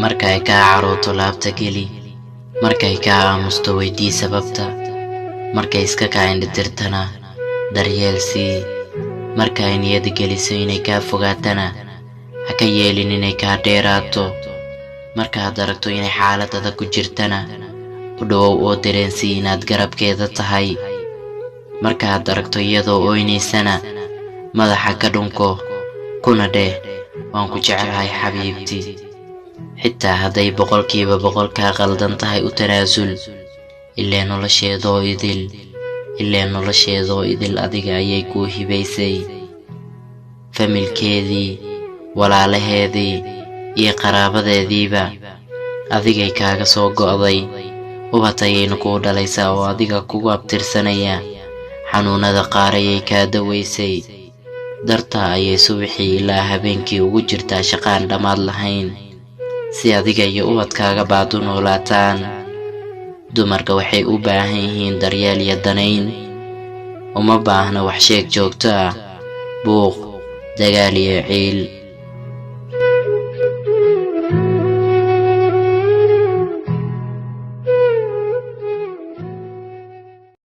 markay ka carooto laabta geli markay ka aamusto weydii sababta markay iska kaayna dirtana daryeel sii markay niyad geliso inay ka fogaatana ha ka yeelin inay ka dheeraato markaad aragto inay xaalad adag ku jirtana u dhowow oo dareensii inaad garabkeeda tahay markaad aragto iyadoo ooynaysana madaxa ka dhunko kuna dheh waan ku jecelahay xabiibti xitaa hadday boqolkiiba boqol ka qaldan tahay u tanaasul ilaa nolosheedoo idil adiga ayay ku hibaysay familkeedii walaalaheedii iyo qaraabadeediiba adigay kaaga soo go'day ubad ayayna kuu dhalaysaa oo adiga kugu abtirsanaya xanuunada qaar ayay kaa dawaysay dartaa ayay subaxii ilaa habeenkii ugu jirtaa shaqaan dhammaad lahayn si adiga iyo ubadkaaga baad u noolaataan dumarka waxay u baahan yihiin daryeel iyo danayn uma baahna wax sheeg joogto ah buuq dagaal iyo ciil